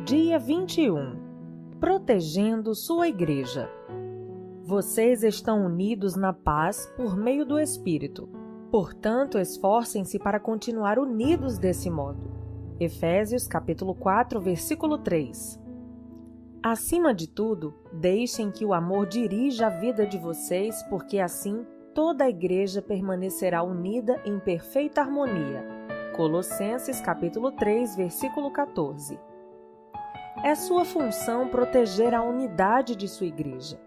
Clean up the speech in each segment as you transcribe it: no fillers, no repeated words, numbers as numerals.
Dia 21. Protegendo sua igreja. Vocês estão unidos na paz por meio do Espírito. Portanto, esforcem-se para continuar unidos desse modo. Efésios capítulo 4, versículo 3. Acima de tudo, deixem que o amor dirija a vida de vocês, porque assim toda a igreja permanecerá unida em perfeita harmonia. Colossenses capítulo 3, versículo 14. É sua função proteger a unidade de sua igreja.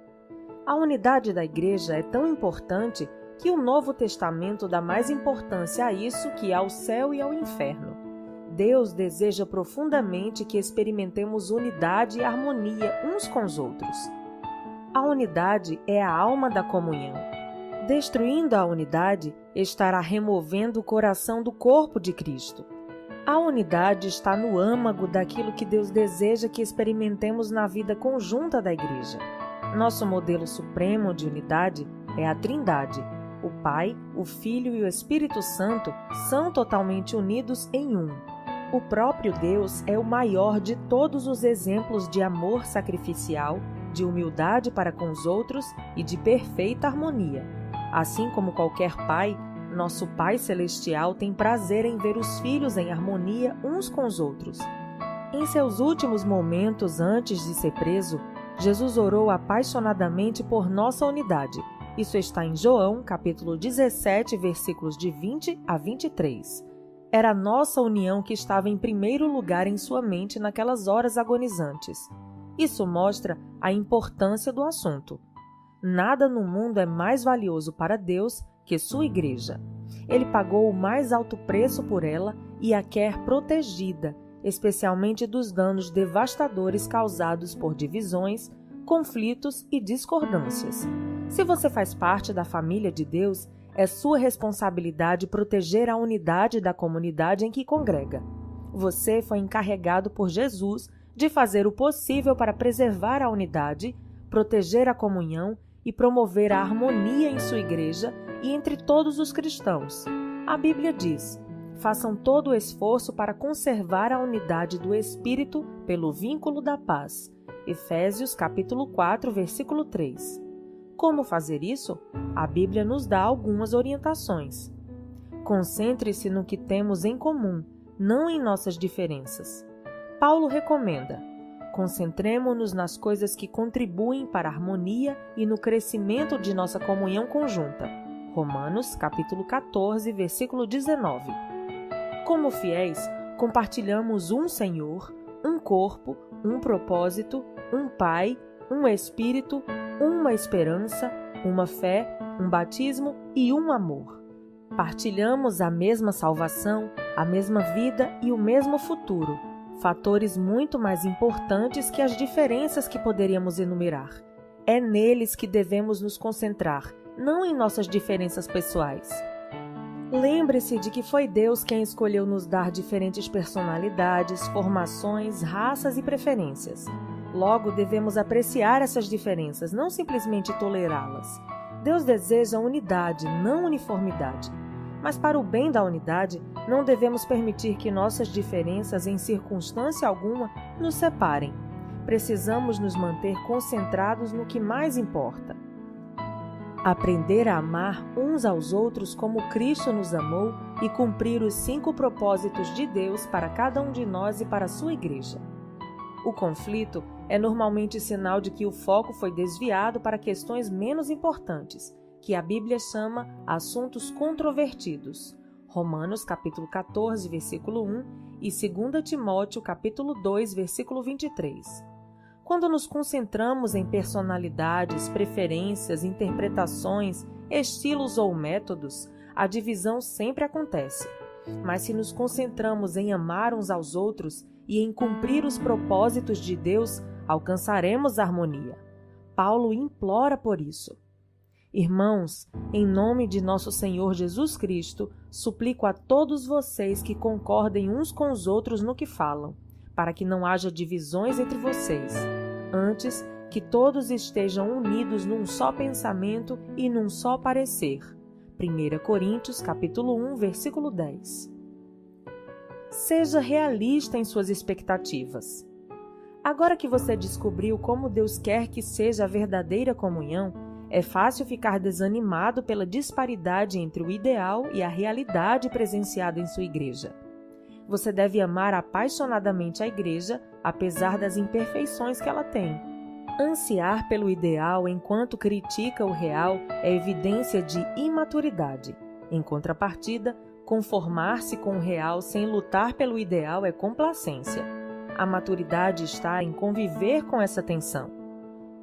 A unidade da igreja é tão importante que o Novo Testamento dá mais importância a isso que ao céu e ao inferno. Deus deseja profundamente que experimentemos unidade e harmonia uns com os outros. A unidade é a alma da comunhão. Destruindo a unidade, estará removendo o coração do corpo de Cristo. A unidade está no âmago daquilo que Deus deseja que experimentemos na vida conjunta da igreja. Nosso modelo supremo de unidade é a Trindade. O Pai, o Filho e o Espírito Santo são totalmente unidos em um. O próprio Deus é o maior de todos os exemplos de amor sacrificial, de humildade para com os outros e de perfeita harmonia. Assim como qualquer pai, nosso Pai Celestial tem prazer em ver os filhos em harmonia uns com os outros. Em seus últimos momentos antes de ser preso, Jesus orou apaixonadamente por nossa unidade. Isso está em João, capítulo 17, versículos de 20 a 23. Era nossa união que estava em primeiro lugar em sua mente naquelas horas agonizantes. Isso mostra a importância do assunto. Nada no mundo é mais valioso para Deus que sua igreja. Ele pagou o mais alto preço por ela e a quer protegida, especialmente dos danos devastadores causados por divisões, conflitos e discordâncias. Se você faz parte da família de Deus, é sua responsabilidade proteger a unidade da comunidade em que congrega. Você foi encarregado por Jesus de fazer o possível para preservar a unidade, proteger a comunhão e promover a harmonia em sua igreja e entre todos os cristãos. A Bíblia diz: façam todo o esforço para conservar a unidade do Espírito pelo vínculo da paz. Efésios capítulo 4, versículo 3. Como fazer isso? A Bíblia nos dá algumas orientações. Concentre-se no que temos em comum, não em nossas diferenças. Paulo recomenda: concentremo-nos nas coisas que contribuem para a harmonia e no crescimento de nossa comunhão conjunta. Romanos, capítulo 14, versículo 19. Como fiéis, compartilhamos um Senhor, um corpo, um propósito, um Pai, um Espírito, uma esperança, uma fé, um batismo e um amor. Partilhamos a mesma salvação, a mesma vida e o mesmo futuro, fatores muito mais importantes que as diferenças que poderíamos enumerar. É neles que devemos nos concentrar, não em nossas diferenças pessoais. Lembre-se de que foi Deus quem escolheu nos dar diferentes personalidades, formações, raças e preferências. Logo, devemos apreciar essas diferenças, não simplesmente tolerá-las. Deus deseja unidade, não uniformidade. Mas para o bem da unidade, não devemos permitir que nossas diferenças, em circunstância alguma, nos separem. Precisamos nos manter concentrados no que mais importa. Aprender a amar uns aos outros como Cristo nos amou e cumprir os 5 propósitos de Deus para cada um de nós e para a sua igreja. O conflito é normalmente sinal de que o foco foi desviado para questões menos importantes, que a Bíblia chama assuntos controvertidos. Romanos capítulo 14, versículo 1 e 2 Timóteo capítulo 2, versículo 23. Quando nos concentramos em personalidades, preferências, interpretações, estilos ou métodos, a divisão sempre acontece. Mas se nos concentramos em amar uns aos outros e em cumprir os propósitos de Deus, alcançaremos a harmonia. Paulo implora por isso. Irmãos, em nome de nosso Senhor Jesus Cristo, suplico a todos vocês que concordem uns com os outros no que falam, para que não haja divisões entre vocês. Antes, que todos estejam unidos num só pensamento e num só parecer. 1 Coríntios, capítulo 1, versículo 10. Seja realista em suas expectativas. Agora que você descobriu como Deus quer que seja a verdadeira comunhão, é fácil ficar desanimado pela disparidade entre o ideal e a realidade presenciada em sua igreja. Você deve amar apaixonadamente a igreja, apesar das imperfeições que ela tem. Ansiar pelo ideal enquanto critica o real é evidência de imaturidade. Em contrapartida, conformar-se com o real sem lutar pelo ideal é complacência. A maturidade está em conviver com essa tensão.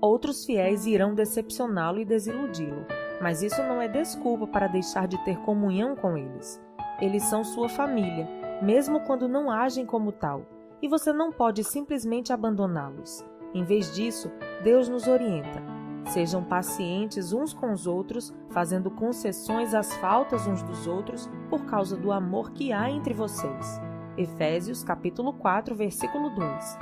Outros fiéis irão decepcioná-lo e desiludi-lo, mas isso não é desculpa para deixar de ter comunhão com eles. Eles são sua família, mesmo quando não agem como tal, e você não pode simplesmente abandoná-los. Em vez disso, Deus nos orienta. Sejam pacientes uns com os outros, fazendo concessões às faltas uns dos outros por causa do amor que há entre vocês. Efésios capítulo 4, versículo 2.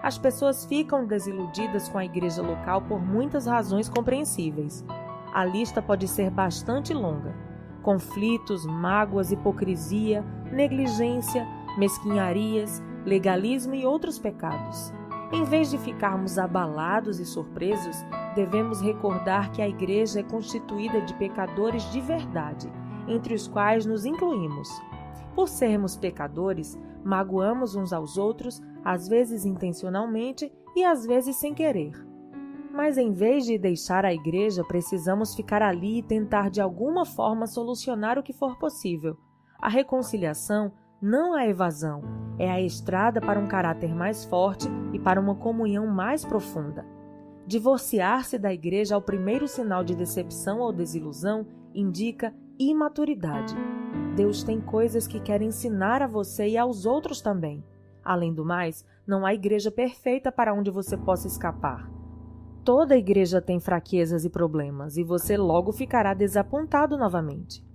As pessoas ficam desiludidas com a igreja local por muitas razões compreensíveis. A lista pode ser bastante longa. Conflitos, mágoas, hipocrisia, negligência, mesquinharias, legalismo e outros pecados. Em vez de ficarmos abalados e surpresos, devemos recordar que a igreja é constituída de pecadores de verdade, entre os quais nos incluímos. Por sermos pecadores, magoamos uns aos outros, às vezes intencionalmente e às vezes sem querer. Mas em vez de deixar a igreja, precisamos ficar ali e tentar de alguma forma solucionar o que for possível. A reconciliação, não a evasão, é a estrada para um caráter mais forte e para uma comunhão mais profunda. Divorciar-se da igreja ao primeiro sinal de decepção ou desilusão indica imaturidade. Deus tem coisas que quer ensinar a você e aos outros também. Além do mais, não há igreja perfeita para onde você possa escapar. Toda igreja tem fraquezas e problemas, e você logo ficará desapontado novamente.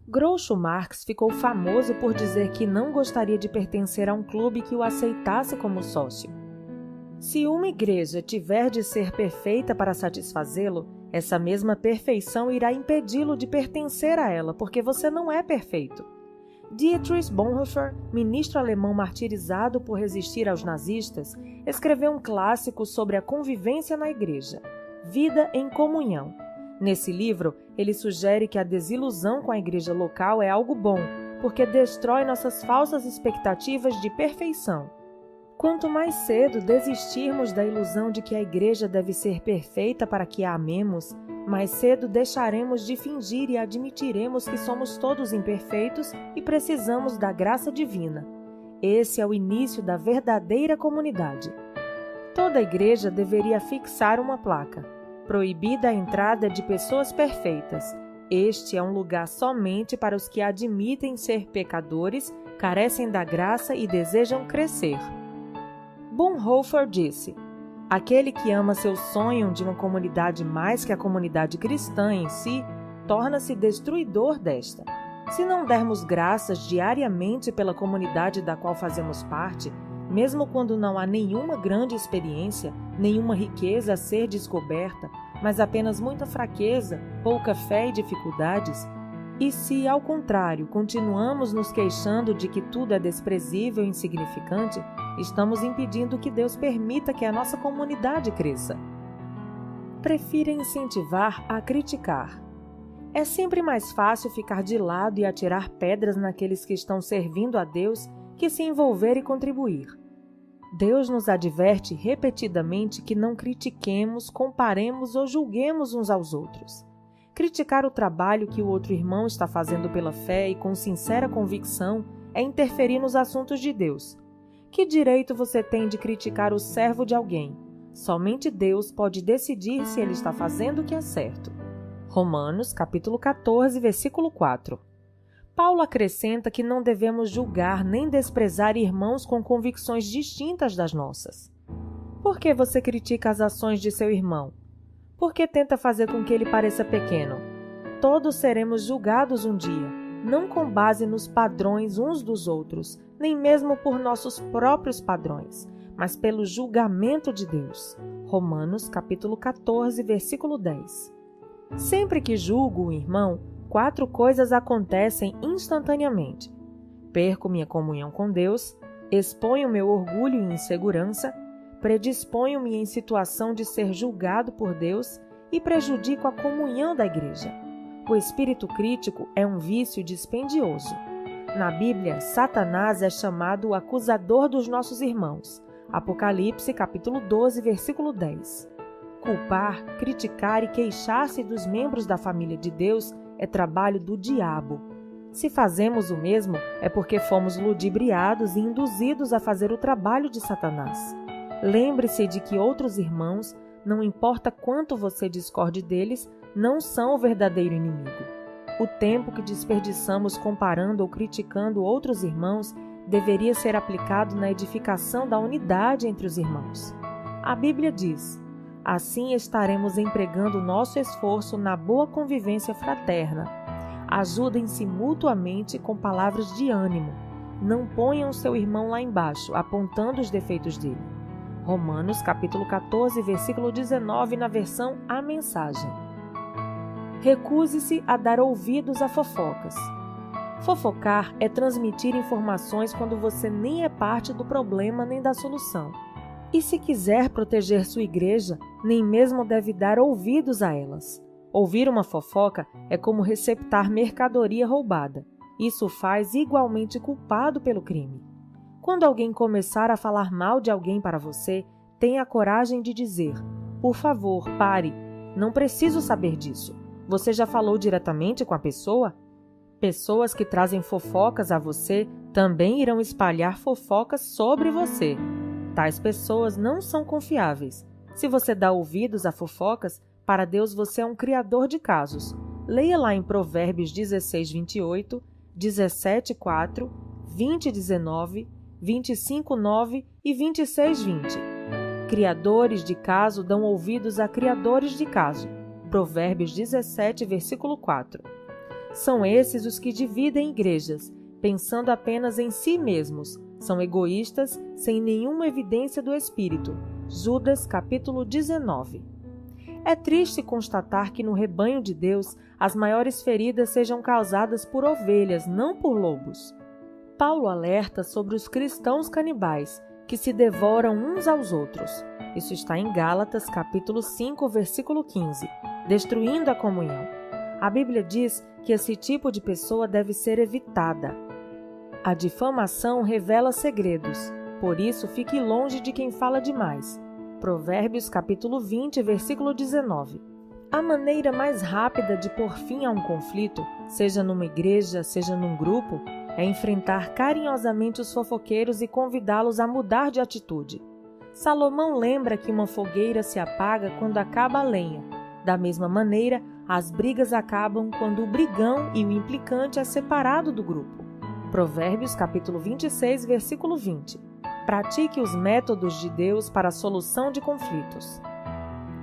Groucho Marx ficou famoso por dizer que não gostaria de pertencer a um clube que o aceitasse como sócio. Se uma igreja tiver de ser perfeita para satisfazê-lo, essa mesma perfeição irá impedi-lo de pertencer a ela, porque você não é perfeito. Dietrich Bonhoeffer, ministro alemão martirizado por resistir aos nazistas, escreveu um clássico sobre a convivência na igreja, Vida em Comunhão. Nesse livro, ele sugere que a desilusão com a igreja local é algo bom, porque destrói nossas falsas expectativas de perfeição. Quanto mais cedo desistirmos da ilusão de que a igreja deve ser perfeita para que a amemos, mais cedo deixaremos de fingir e admitiremos que somos todos imperfeitos e precisamos da graça divina. Esse é o início da verdadeira comunidade. Toda igreja deveria fixar uma placa: proibida a entrada de pessoas perfeitas. Este é um lugar somente para os que admitem ser pecadores, carecem da graça e desejam crescer. Bonhoeffer disse: aquele que ama seu sonho de uma comunidade mais que a comunidade cristã em si, torna-se destruidor desta. Se não dermos graças diariamente pela comunidade da qual fazemos parte, mesmo quando não há nenhuma grande experiência, nenhuma riqueza a ser descoberta, mas apenas muita fraqueza, pouca fé e dificuldades, e se, ao contrário, continuamos nos queixando de que tudo é desprezível e insignificante, estamos impedindo que Deus permita que a nossa comunidade cresça. Prefira incentivar a criticar. É sempre mais fácil ficar de lado e atirar pedras naqueles que estão servindo a Deus que se envolver e contribuir. Deus nos adverte repetidamente que não critiquemos, comparemos ou julguemos uns aos outros. Criticar o trabalho que o outro irmão está fazendo pela fé e com sincera convicção é interferir nos assuntos de Deus. Que direito você tem de criticar o servo de alguém? Somente Deus pode decidir se ele está fazendo o que é certo. Romanos, capítulo 14, versículo 4. Paulo acrescenta que não devemos julgar nem desprezar irmãos com convicções distintas das nossas. Por que você critica as ações de seu irmão? Por que tenta fazer com que ele pareça pequeno? Todos seremos julgados um dia, não com base nos padrões uns dos outros, nem mesmo por nossos próprios padrões, mas pelo julgamento de Deus. Romanos, capítulo 14, versículo 10. Sempre que julgo o irmão, 4 coisas acontecem instantaneamente. Perco minha comunhão com Deus, exponho meu orgulho e insegurança, predisponho-me em situação de ser julgado por Deus e prejudico a comunhão da igreja. O espírito crítico é um vício dispendioso. Na Bíblia, Satanás é chamado o acusador dos nossos irmãos. Apocalipse, capítulo 12, versículo 10. Culpar, criticar e queixar-se dos membros da família de Deus é trabalho do diabo. Se fazemos o mesmo, é porque fomos ludibriados e induzidos a fazer o trabalho de Satanás. Lembre-se de que outros irmãos, não importa quanto você discorde deles, não são o verdadeiro inimigo. O tempo que desperdiçamos comparando ou criticando outros irmãos deveria ser aplicado na edificação da unidade entre os irmãos. A Bíblia diz: assim estaremos empregando nosso esforço na boa convivência fraterna. Ajudem-se mutuamente com palavras de ânimo. Não ponham seu irmão lá embaixo, apontando os defeitos dele. Romanos, capítulo 14, versículo 19, na versão A Mensagem. Recuse-se a dar ouvidos a fofocas. Fofocar é transmitir informações quando você nem é parte do problema nem da solução. E se quiser proteger sua igreja, nem mesmo deve dar ouvidos a elas. Ouvir uma fofoca é como receptar mercadoria roubada. Isso o faz igualmente culpado pelo crime. Quando alguém começar a falar mal de alguém para você, tenha a coragem de dizer: por favor, pare, não preciso saber disso. Você já falou diretamente com a pessoa? Pessoas que trazem fofocas a você também irão espalhar fofocas sobre você. Tais pessoas não são confiáveis. Se você dá ouvidos a fofocas, para Deus você é um criador de casos. Leia lá em Provérbios 16, 28, 17, 4, 20, 19, 25, 9 e 26, 20. Criadores de caso dão ouvidos a criadores de caso. Provérbios 17, versículo 4. São esses os que dividem igrejas, pensando apenas em si mesmos. São egoístas, sem nenhuma evidência do Espírito. Judas, capítulo 19. É triste constatar que no rebanho de Deus as maiores feridas sejam causadas por ovelhas, não por lobos. Paulo alerta sobre os cristãos canibais, que se devoram uns aos outros. Isso está em Gálatas, capítulo 5, versículo 15, destruindo a comunhão. A Bíblia diz que esse tipo de pessoa deve ser evitada. A difamação revela segredos, por isso fique longe de quem fala demais. Provérbios capítulo 20, versículo 19. A maneira mais rápida de pôr fim a um conflito, seja numa igreja, seja num grupo, é enfrentar carinhosamente os fofoqueiros e convidá-los a mudar de atitude. Salomão lembra que uma fogueira se apaga quando acaba a lenha. Da mesma maneira, as brigas acabam quando o brigão e o implicante é separado do grupo. Provérbios capítulo 26, versículo 20. Pratique os métodos de Deus para a solução de conflitos.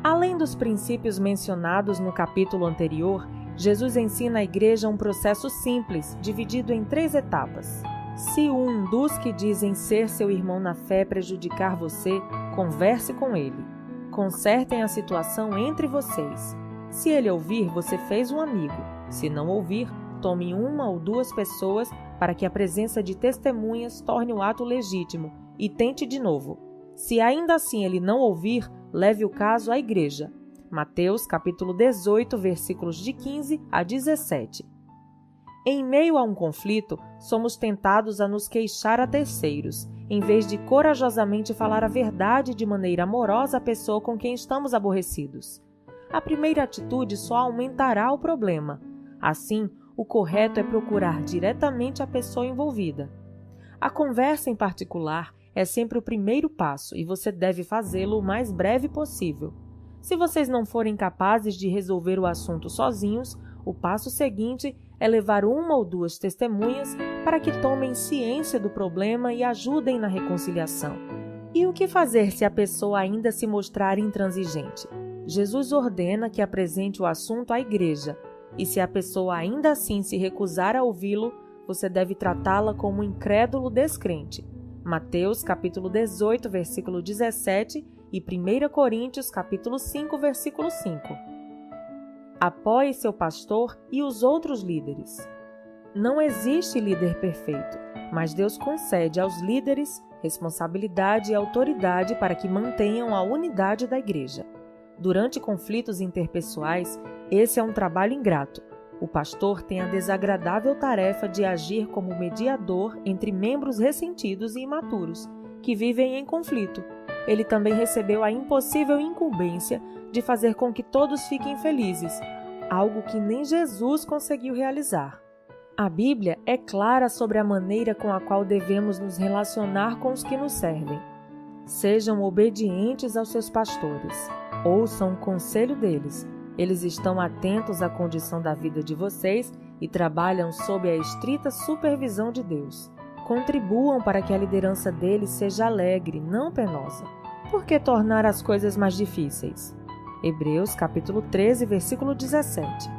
Além dos princípios mencionados no capítulo anterior, Jesus ensina à igreja um processo simples, dividido em 3 etapas. Se um dos que dizem ser seu irmão na fé prejudicar você, converse com ele. Consertem a situação entre vocês. Se ele ouvir, você fez um amigo. Se não ouvir, tome 1 ou 2 pessoas para que a presença de testemunhas torne o ato legítimo e tente de novo. Se ainda assim ele não ouvir, leve o caso à igreja. Mateus capítulo 18, versículos de 15 a 17. Em meio a um conflito, somos tentados a nos queixar a terceiros, em vez de corajosamente falar a verdade de maneira amorosa à pessoa com quem estamos aborrecidos. A primeira atitude só aumentará o problema. Assim, o correto é procurar diretamente a pessoa envolvida. A conversa em particular é sempre o primeiro passo e você deve fazê-lo o mais breve possível. Se vocês não forem capazes de resolver o assunto sozinhos, o passo seguinte é levar 1 ou 2 testemunhas para que tomem ciência do problema e ajudem na reconciliação. E o que fazer se a pessoa ainda se mostrar intransigente? Jesus ordena que apresente o assunto à igreja, e se a pessoa ainda assim se recusar a ouvi-lo, você deve tratá-la como um incrédulo descrente. Mateus capítulo 18, versículo 17 e 1 Coríntios capítulo 5, versículo 5. Apoie seu pastor e os outros líderes. Não existe líder perfeito, mas Deus concede aos líderes, responsabilidade e autoridade para que mantenham a unidade da igreja. Durante conflitos interpessoais, esse é um trabalho ingrato. O pastor tem a desagradável tarefa de agir como mediador entre membros ressentidos e imaturos, que vivem em conflito. Ele também recebeu a impossível incumbência de fazer com que todos fiquem felizes, algo que nem Jesus conseguiu realizar. A Bíblia é clara sobre a maneira com a qual devemos nos relacionar com os que nos servem. Sejam obedientes aos seus pastores. Ouçam o conselho deles. Eles estão atentos à condição da vida de vocês e trabalham sob a estrita supervisão de Deus. Contribuam para que a liderança deles seja alegre, não penosa. Por que tornar as coisas mais difíceis? Hebreus capítulo 13, versículo 17.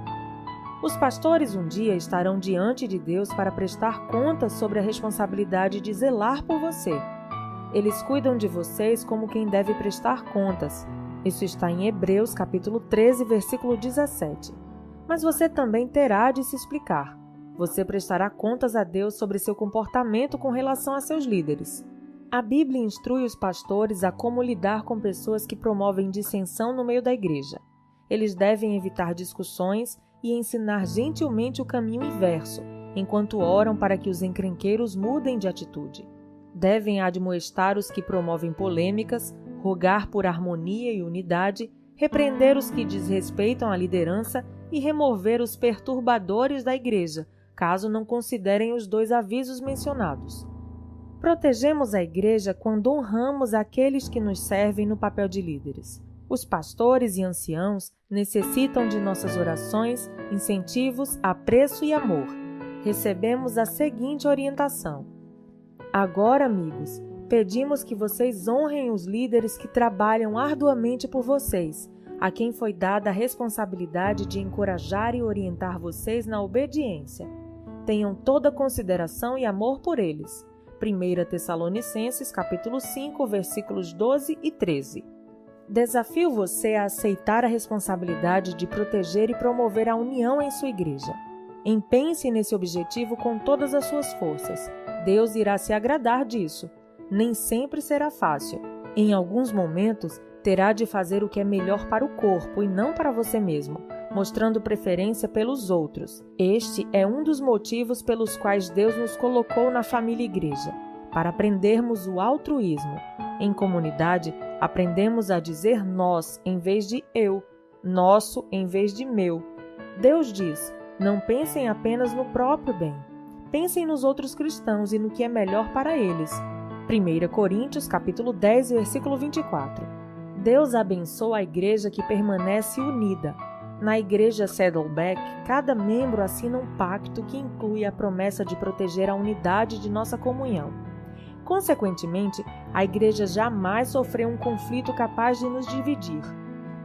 Os pastores um dia estarão diante de Deus para prestar contas sobre a responsabilidade de zelar por você. Eles cuidam de vocês como quem deve prestar contas. Isso está em Hebreus capítulo 13, versículo 17. Mas você também terá de se explicar. Você prestará contas a Deus sobre seu comportamento com relação a seus líderes. A Bíblia instrui os pastores a como lidar com pessoas que promovem dissensão no meio da igreja. Eles devem evitar discussões e ensinar gentilmente o caminho inverso, enquanto oram para que os encrenqueiros mudem de atitude. Devem admoestar os que promovem polêmicas, rogar por harmonia e unidade, repreender os que desrespeitam a liderança e remover os perturbadores da igreja, caso não considerem os 2 avisos mencionados. Protegemos a igreja quando honramos aqueles que nos servem no papel de líderes. Os pastores e anciãos necessitam de nossas orações, incentivos, apreço e amor. Recebemos a seguinte orientação: agora, amigos, pedimos que vocês honrem os líderes que trabalham arduamente por vocês, a quem foi dada a responsabilidade de encorajar e orientar vocês na obediência. Tenham toda consideração e amor por eles. 1 Tessalonicenses, capítulo 5, versículos 12 e 13. Desafio você a aceitar a responsabilidade de proteger e promover a união em sua igreja. Empenhe-se nesse objetivo com todas as suas forças. Deus irá se agradar disso. Nem sempre será fácil. Em alguns momentos, terá de fazer o que é melhor para o corpo e não para você mesmo, mostrando preferência pelos outros. Este é um dos motivos pelos quais Deus nos colocou na família igreja, para aprendermos o altruísmo. Em comunidade, aprendemos a dizer nós em vez de eu, nosso em vez de meu. Deus diz: não pensem apenas no próprio bem. Pensem nos outros cristãos e no que é melhor para eles. 1 Coríntios, capítulo 10, versículo 24. Deus abençoa a igreja que permanece unida. Na igreja Saddleback, cada membro assina um pacto que inclui a promessa de proteger a unidade de nossa comunhão. Consequentemente, a igreja jamais sofreu um conflito capaz de nos dividir.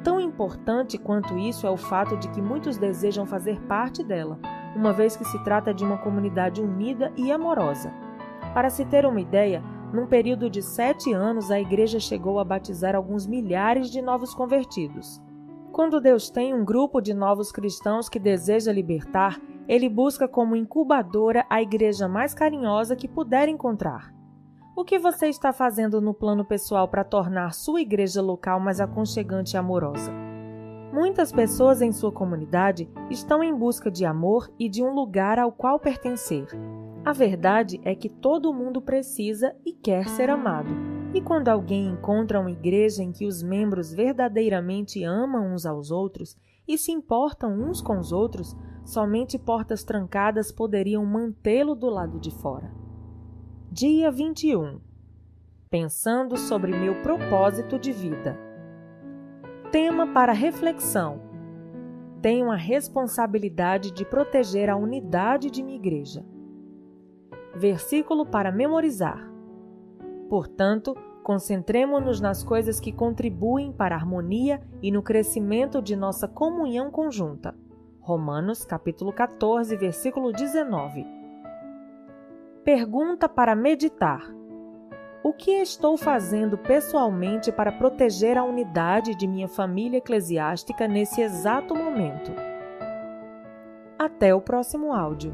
Tão importante quanto isso é o fato de que muitos desejam fazer parte dela, uma vez que se trata de uma comunidade unida e amorosa. Para se ter uma ideia, num período de 7 anos, a igreja chegou a batizar alguns milhares de novos convertidos. Quando Deus tem um grupo de novos cristãos que deseja libertar, Ele busca como incubadora a igreja mais carinhosa que puder encontrar. O que você está fazendo no plano pessoal para tornar sua igreja local mais aconchegante e amorosa? Muitas pessoas em sua comunidade estão em busca de amor e de um lugar ao qual pertencer. A verdade é que todo mundo precisa e quer ser amado. E quando alguém encontra uma igreja em que os membros verdadeiramente amam uns aos outros e se importam uns com os outros, somente portas trancadas poderiam mantê-lo do lado de fora. Dia 21. Pensando sobre meu propósito de vida. Tema para reflexão. Tenho a responsabilidade de proteger a unidade de minha igreja. Versículo para memorizar. Portanto, concentremo-nos nas coisas que contribuem para a harmonia e no crescimento de nossa comunhão conjunta. Romanos, capítulo 14, versículo 19. Pergunta para meditar. O que estou fazendo pessoalmente para proteger a unidade de minha família eclesiástica nesse exato momento? Até o próximo áudio.